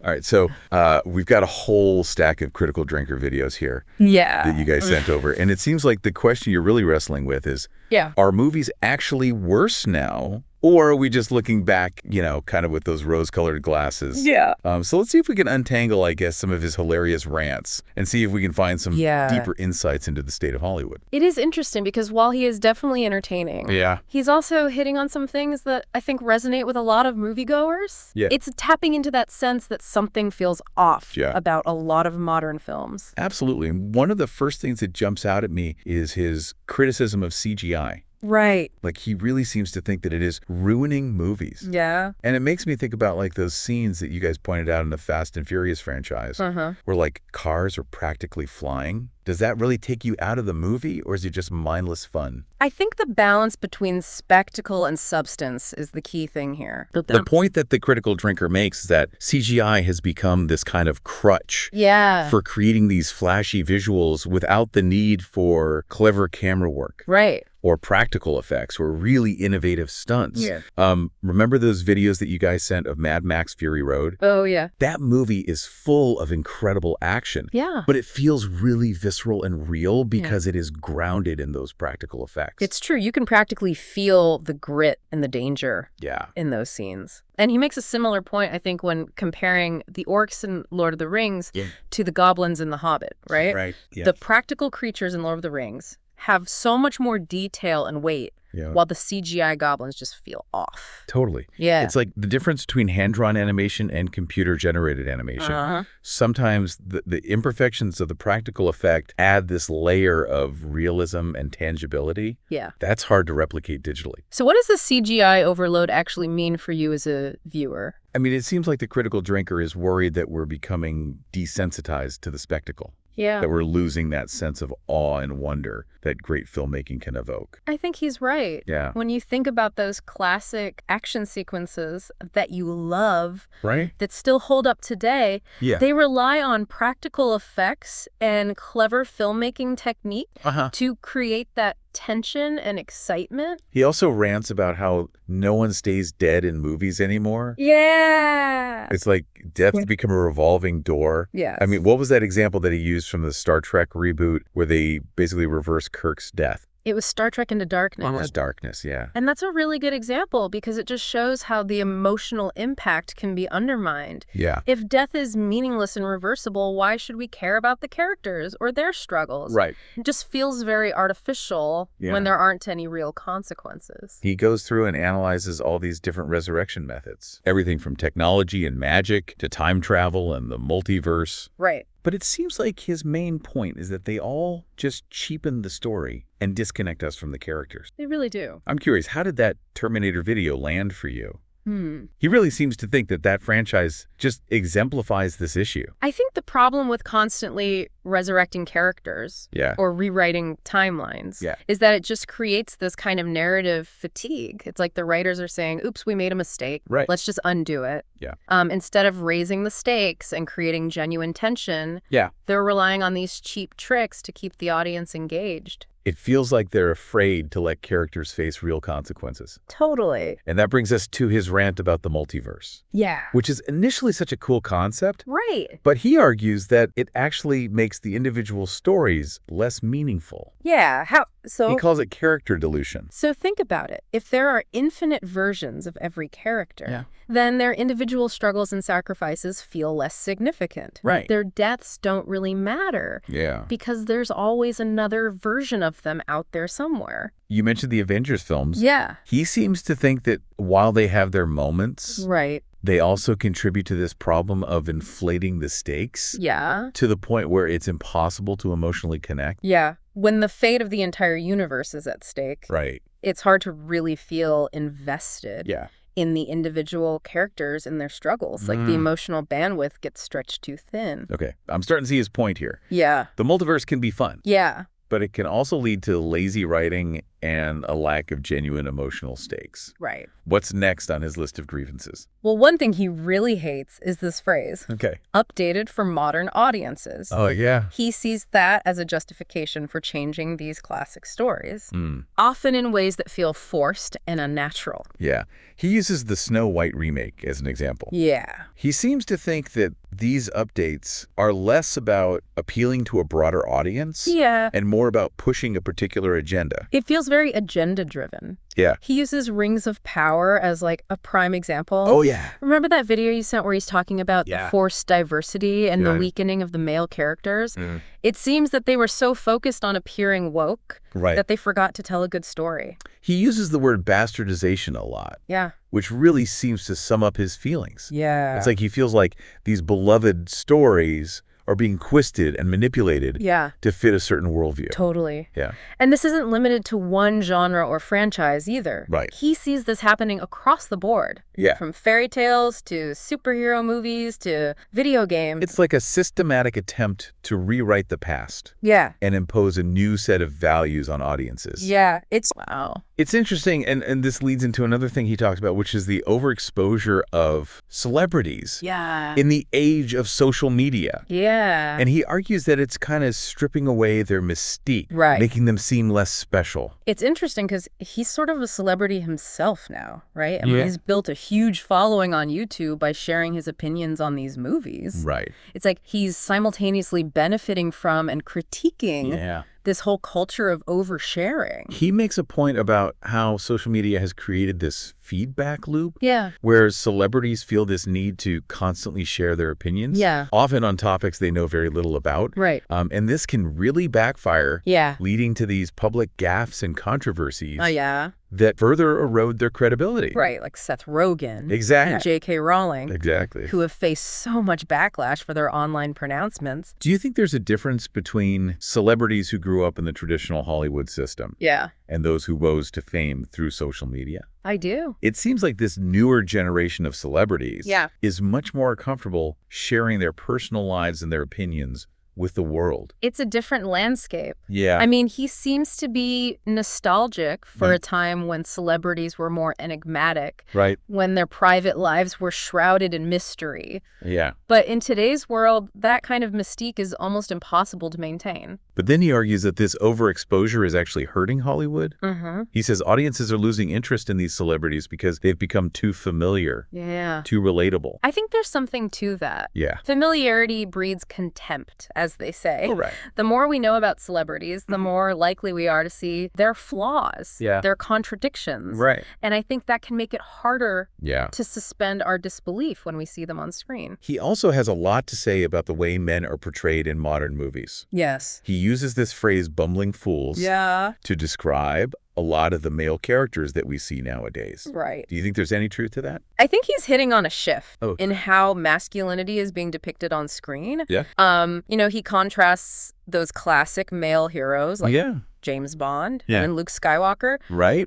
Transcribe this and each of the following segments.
All right, so we've got a whole stack of Critical Drinker videos here Yeah. that you guys sent over. And it seems like the question you're really wrestling with is, Yeah. are movies actually worse now? Or are we just looking back, you know, kind of with those rose-colored glasses? Yeah. So let's see if we can untangle, I guess, some of his hilarious rants and see if we can find some deeper insights into the state of Hollywood. It is interesting because while he is definitely entertaining, he's also hitting on some things that I think resonate with a lot of moviegoers. Yeah. It's tapping into that sense that something feels off about a lot of modern films. Absolutely. And one of the first things that jumps out at me is his criticism of CGI. Right. Like, he really seems to think that it is ruining movies. Yeah. And it makes me think about, like, those scenes that you guys pointed out in the Fast and Furious franchise where, like, cars are practically flying. Does that really take you out of the movie, or is it just mindless fun? I think the balance between spectacle and substance is the key thing here. The point that the Critical Drinker makes is that CGI has become this kind of crutch for creating these flashy visuals without the need for clever camera work. Right. Or practical effects, or really innovative stunts. Yeah. Remember those videos that you guys sent of Mad Max Fury Road? Oh, yeah. That movie is full of incredible action. Yeah. But it feels really visceral and real because it is grounded in those practical effects. It's true. You can practically feel the grit and the danger in those scenes. And he makes a similar point, I think, when comparing the orcs in Lord of the Rings to the goblins in The Hobbit, right? Right. Yeah. The practical creatures in Lord of the Rings have so much more detail and weight, while the CGI goblins just feel off. Totally. Yeah. It's like the difference between hand-drawn animation and computer-generated animation. Sometimes the imperfections of the practical effect add this layer of realism and tangibility. Yeah. That's hard to replicate digitally. So what does the CGI overload actually mean for you as a viewer? I mean, it seems like the Critical Drinker is worried that we're becoming desensitized to the spectacle. Yeah. That we're losing that sense of awe and wonder that great filmmaking can evoke. I think he's right. Yeah. When you think about those classic action sequences that you love, that still hold up today, they rely on practical effects and clever filmmaking technique to create that tension and excitement. He also rants about how no one stays dead in movies anymore. Yeah. It's like death's become a revolving door. Yeah. I mean, what was that example that he used from the Star Trek reboot where they basically reversed Kirk's death? It was Star Trek Into Darkness. Darkness, yeah. And that's a really good example because it just shows how the emotional impact can be undermined. Yeah. If death is meaningless and reversible, why should we care about the characters or their struggles? Right. It just feels very artificial when there aren't any real consequences. He goes through and analyzes all these different resurrection methods. Everything from technology and magic to time travel and the multiverse. Right. But it seems like his main point is that they all just cheapen the story and disconnect us from the characters. They really do. I'm curious, how did that Terminator video land for you? He really seems to think that that franchise just exemplifies this issue. I think the problem with constantly resurrecting characters or rewriting timelines is that it just creates this kind of narrative fatigue. It's like the writers are saying, oops, we made a mistake. Right. Let's just undo it. Instead of raising the stakes and creating genuine tension, they're relying on these cheap tricks to keep the audience engaged. It feels like they're afraid to let characters face real consequences. Totally. And that brings us to his rant about the multiverse. Yeah. Which is initially such a cool concept. Right. But he argues that it actually makes the individual stories less meaningful. Yeah. How? So he calls it character dilution. So think about it. If there are infinite versions of every character, then their individual struggles and sacrifices feel less significant. Right. Their deaths don't really matter. Yeah. Because there's always another version of them out there somewhere. You mentioned the Avengers films. Yeah. He seems to think that while they have their moments, they also contribute to this problem of inflating the stakes. Yeah. To the point where it's impossible to emotionally connect. Yeah. When the fate of the entire universe is at stake, it's hard to really feel invested in the individual characters and their struggles. Like the emotional bandwidth gets stretched too thin. Okay. I'm starting to see his point here. Yeah. The multiverse can be fun. Yeah. But it can also lead to lazy writing and a lack of genuine emotional stakes. Right. What's next on his list of grievances? Well, one thing he really hates is this phrase. Okay. Updated for modern audiences. Oh, yeah. He sees that as a justification for changing these classic stories, often in ways that feel forced and unnatural. Yeah. He uses the Snow White remake as an example. Yeah. He seems to think that these updates are less about appealing to a broader audience and more about pushing a particular agenda. It feels very agenda-driven. Yeah. He uses Rings of Power as like a prime example. Oh, yeah. Remember that video you sent where he's talking about the forced diversity and the weakening of the male characters? It seems that they were so focused on appearing woke that they forgot to tell a good story. He uses the word bastardization a lot. Yeah. Which really seems to sum up his feelings. Yeah. It's like he feels like these beloved stories are being twisted and manipulated to fit a certain worldview. Totally. Yeah. And this isn't limited to one genre or franchise either. Right. He sees this happening across the board. Yeah. From fairy tales to superhero movies to video games. It's like a systematic attempt to rewrite the past. Yeah. And impose a new set of values on audiences. Yeah. Wow. It's interesting, and this leads into another thing he talks about, which is the overexposure of celebrities in the age of social media. Yeah. And he argues that it's kind of stripping away their mystique, making them seem less special. It's interesting because he's sort of a celebrity himself now, right? I mean, he's built a huge following on YouTube by sharing his opinions on these movies. Right. It's like he's simultaneously benefiting from and critiquing this whole culture of oversharing. He makes a point about how social media has created this feedback loop. Yeah. Where celebrities feel this need to constantly share their opinions. Yeah. Often on topics they know very little about. Right. And this can really backfire. Yeah. Leading to these public gaffes and controversies. Oh, yeah. That further erode their credibility. Right, like Seth Rogen. Exactly. And J.K. Rowling. Exactly. Who have faced so much backlash for their online pronouncements. Do you think there's a difference between celebrities who grew up in the traditional Hollywood system and those who rose to fame through social media? I do. It seems like this newer generation of celebrities is much more comfortable sharing their personal lives and their opinions with the world. It's a different landscape. Yeah. I mean, he seems to be nostalgic for a time when celebrities were more enigmatic. Right. When their private lives were shrouded in mystery. Yeah. But in today's world, that kind of mystique is almost impossible to maintain. But then he argues that this overexposure is actually hurting Hollywood. He says audiences are losing interest in these celebrities because they've become too familiar. Yeah. Too relatable. I think there's something to that. Yeah. Familiarity breeds contempt, as they say. Oh, right. The more we know about celebrities, the more likely we are to see their flaws, their contradictions. Right. And I think that can make it harder to suspend our disbelief when we see them on screen. He also has a lot to say about the way men are portrayed in modern movies. Yes. He uses this phrase bumbling fools to describe a lot of the male characters that we see nowadays. Right. Do you think there's any truth to that? I think he's hitting on a shift in how masculinity is being depicted on screen. Yeah. You know, he contrasts those classic male heroes like James Bond and Luke Skywalker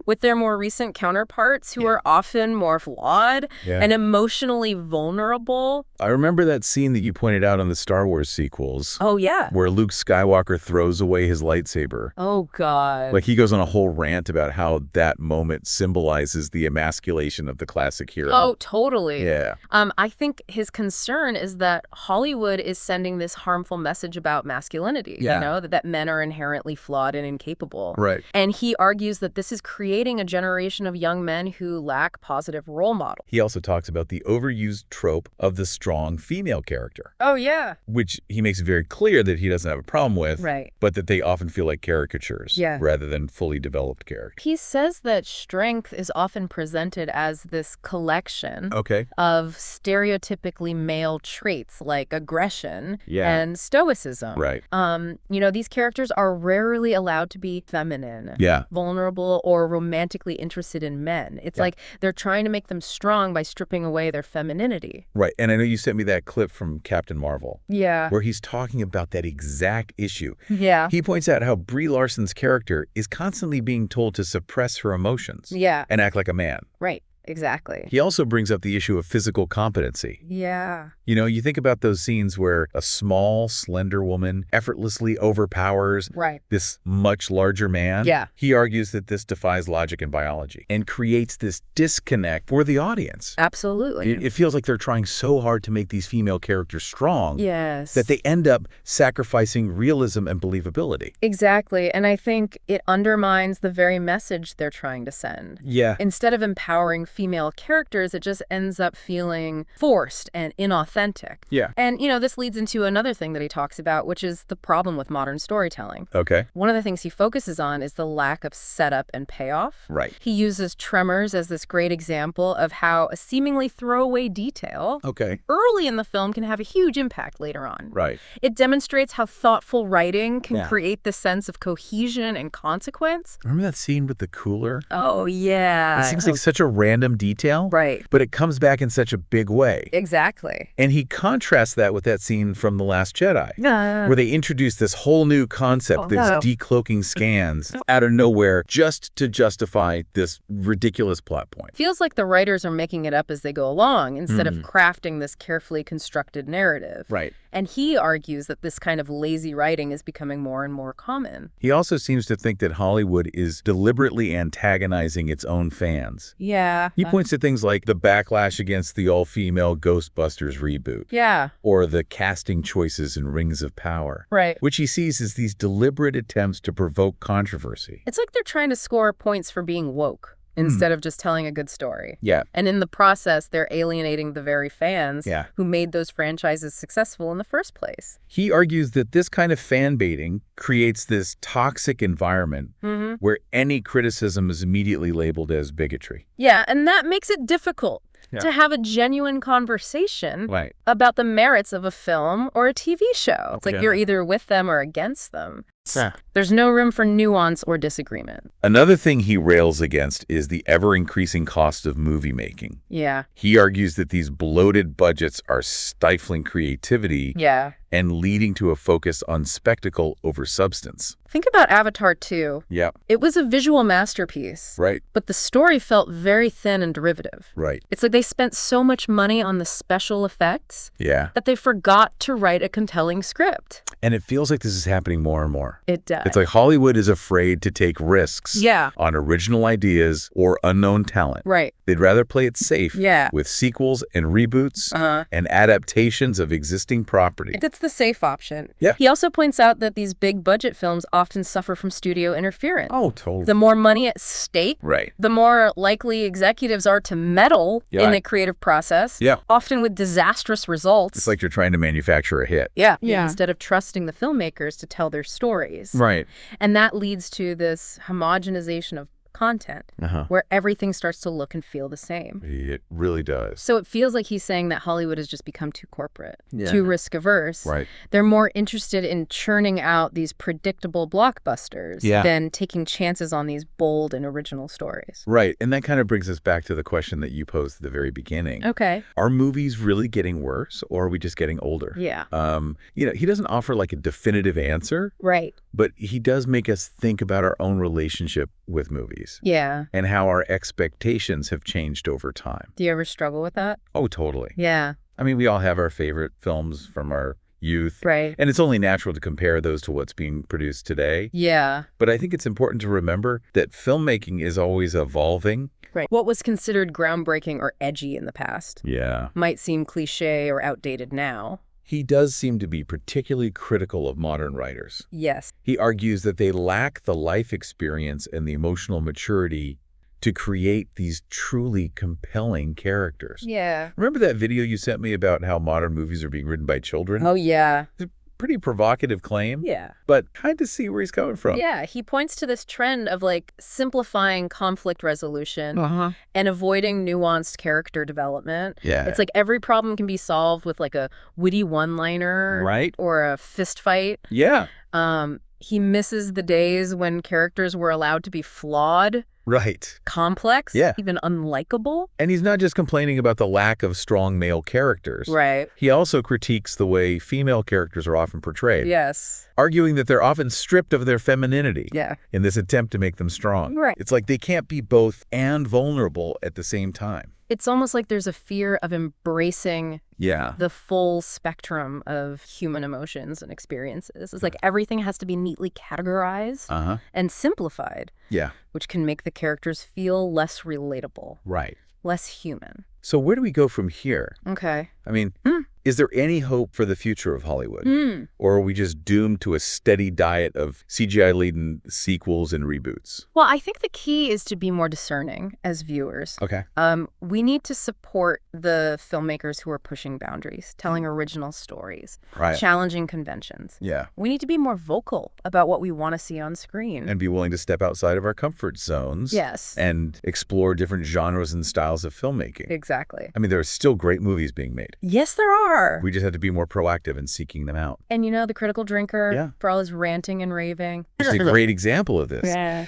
with their more recent counterparts who are often more flawed and emotionally vulnerable. I remember that scene that you pointed out on the Star Wars sequels. Oh, yeah. Where Luke Skywalker throws away his lightsaber. Oh, God. Like he goes on a whole rant about how that moment symbolizes the emasculation of the classic hero. Oh, totally. Yeah. I think his concern is that Hollywood is sending this harmful message about masculinity, you know, that men are inherently flawed and incapable. Right. And he argues that this is creating a generation of young men who lack positive role models. He also talks about the overused trope of the strong female character. Oh, yeah. Which he makes very clear that he doesn't have a problem with, right, but that they often feel like caricatures rather than fully developed characters. He says that strength is often presented as this collection of stereotypically male traits like aggression and stoicism. Right. You know, these characters are rarely allowed to be feminine, vulnerable, or romantically interested in men. It's like they're trying to make them strong by stripping away their femininity. Right. And I know you sent me that clip from Captain Marvel. Yeah. Where he's talking about that exact issue. Yeah. He points out how Brie Larson's character is constantly being told to suppress her emotions. Yeah. And act like a man. Right. Exactly. He also brings up the issue of physical competency. Yeah. You think about those scenes where a small, slender woman effortlessly overpowers this much larger man. Yeah. He argues that this defies logic and biology and creates this disconnect for the audience. Absolutely. It feels like they're trying so hard to make these female characters strong that they end up sacrificing realism and believability. Exactly. And I think it undermines the very message they're trying to send. Yeah. Instead of empowering female characters, it just ends up feeling forced and inauthentic. Yeah. And, this leads into another thing that he talks about, which is the problem with modern storytelling. Okay. One of the things he focuses on is the lack of setup and payoff. Right. He uses Tremors as this great example of how a seemingly throwaway detail early in the film can have a huge impact later on. Right. It demonstrates how thoughtful writing can create this sense of cohesion and consequence. Remember that scene with the cooler? Oh, yeah. It seems like such a random detail. Right. But it comes back in such a big way. Exactly. And he contrasts that with that scene from The Last Jedi, where they introduce this whole new concept, decloaking scans out of nowhere just to justify this ridiculous plot point. Feels like the writers are making it up as they go along instead of crafting this carefully constructed narrative. Right. And he argues that this kind of lazy writing is becoming more and more common. He also seems to think that Hollywood is deliberately antagonizing its own fans. Yeah. He points to things like the backlash against the all-female Ghostbusters reboot. Yeah. Or the casting choices in Rings of Power. Right. Which he sees as these deliberate attempts to provoke controversy. It's like they're trying to score points for being woke instead of just telling a good story. Yeah. And in the process, they're alienating the very fans who made those franchises successful in the first place. He argues that this kind of fan baiting creates this toxic environment where any criticism is immediately labeled as bigotry. Yeah, and that makes it difficult to have a genuine conversation about the merits of a film or a TV show. It's like you're either with them or against them. There's no room for nuance or disagreement. Another thing he rails against is the ever-increasing cost of movie making. Yeah. He argues that these bloated budgets are stifling creativity and leading to a focus on spectacle over substance. Think about Avatar 2. Yeah. It was a visual masterpiece. Right. But the story felt very thin and derivative. Right. It's like they spent so much money on the special effects that they forgot to write a compelling script. And it feels like this is happening more and more. It does. It's like Hollywood is afraid to take risks on original ideas or unknown talent. Right. They'd rather play it safe Yeah. with sequels and reboots and adaptations of existing property. That's the safe option. Yeah. He also points out that these big budget films often suffer from studio interference. Oh, totally. The more money at stake, right, the more likely executives are to meddle in the creative process, often with disastrous results. It's like you're trying to manufacture a hit. Yeah. Instead of trusting the filmmakers to tell their stories. Right. And that leads to this homogenization of content where everything starts to look and feel the same. It really does. So it feels like he's saying that Hollywood has just become too corporate, too risk averse. Right. They're more interested in churning out these predictable blockbusters than taking chances on these bold and original stories. Right. And that kind of brings us back to the question that you posed at the very beginning. Okay. Are movies really getting worse, or are we just getting older? Yeah. He doesn't offer like a definitive answer. Right. But he does make us think about our own relationship with movies. Yeah. And how our expectations have changed over time. Do you ever struggle with that? Oh, totally. Yeah. I mean, we all have our favorite films from our youth. Right. And it's only natural to compare those to what's being produced today. Yeah. But I think it's important to remember that filmmaking is always evolving. Right. What was considered groundbreaking or edgy in the past might seem cliche or outdated now. He does seem to be particularly critical of modern writers. Yes. He argues that they lack the life experience and the emotional maturity to create these truly compelling characters. Yeah. Remember that video you sent me about how modern movies are being written by children? Oh, yeah. It's a pretty provocative claim. Yeah. But kind of see where he's coming from. Yeah. He points to this trend of like simplifying conflict resolution and avoiding nuanced character development. Yeah. It's like every problem can be solved with like a witty one-liner. Right. Or a fist fight. Yeah. He misses the days when characters were allowed to be flawed. Right. Complex. Even unlikable. And he's not just complaining about the lack of strong male characters. Right. He also critiques the way female characters are often portrayed. Yes. Arguing that they're often stripped of their femininity. Yeah. In this attempt to make them strong. Right. It's like they can't be both and vulnerable at the same time. It's almost like there's a fear of embracing the full spectrum of human emotions and experiences. It's like everything has to be neatly categorized and simplified, which can make the characters feel less relatable. Right. Less human. So where do we go from here? Okay. I mean, is there any hope for the future of Hollywood? Or are we just doomed to a steady diet of CGI-laden sequels and reboots? Well, I think the key is to be more discerning as viewers. Okay. We need to support the filmmakers who are pushing boundaries, telling original stories, challenging conventions. Yeah. We need to be more vocal about what we want to see on screen. And be willing to step outside of our comfort zones. Yes. And explore different genres and styles of filmmaking. Exactly. I mean, there are still great movies being made. Yes, there are. We just have to be more proactive in seeking them out. And you know, the Critical Drinker, for all his ranting and raving. It's a great example of this. Yeah.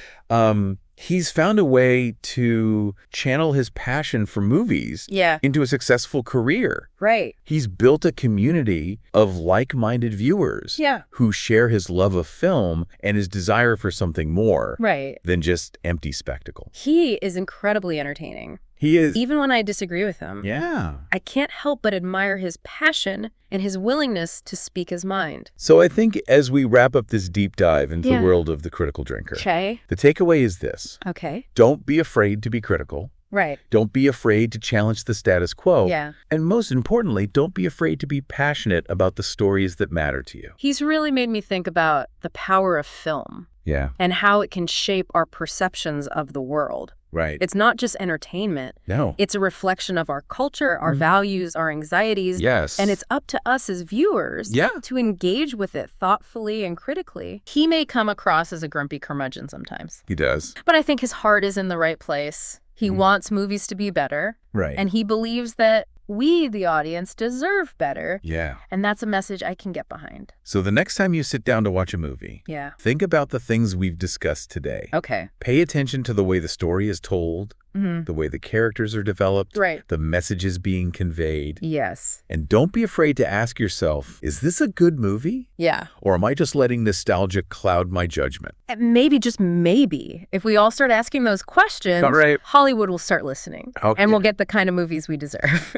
He's found a way to channel his passion for movies into a successful career. Right. He's built a community of like-minded viewers who share his love of film and his desire for something more than just empty spectacle. He is incredibly entertaining. He is. Even when I disagree with him. Yeah. I can't help but admire his passion and his willingness to speak his mind. So I think as we wrap up this deep dive into the world of the Critical Drinker, the takeaway is this. Okay. Don't be afraid to be critical. Right. Don't be afraid to challenge the status quo. Yeah. And most importantly, don't be afraid to be passionate about the stories that matter to you. He's really made me think about the power of film. Yeah. And how it can shape our perceptions of the world. Right. It's not just entertainment. No. It's a reflection of our culture, our values, our anxieties. Yes. And it's up to us as viewers to engage with it thoughtfully and critically. He may come across as a grumpy curmudgeon sometimes. He does. But I think his heart is in the right place. He wants movies to be better. Right. And he believes that we, the audience, deserve better. Yeah. And that's a message I can get behind. So the next time you sit down to watch a movie, think about the things we've discussed today. Okay. Pay attention to the way the story is told, the way the characters are developed, the messages being conveyed. Yes. And don't be afraid to ask yourself, is this a good movie? Yeah. Or am I just letting nostalgia cloud my judgment? And maybe, just maybe, if we all start asking those questions, Hollywood will start listening. And we'll get the kind of movies we deserve.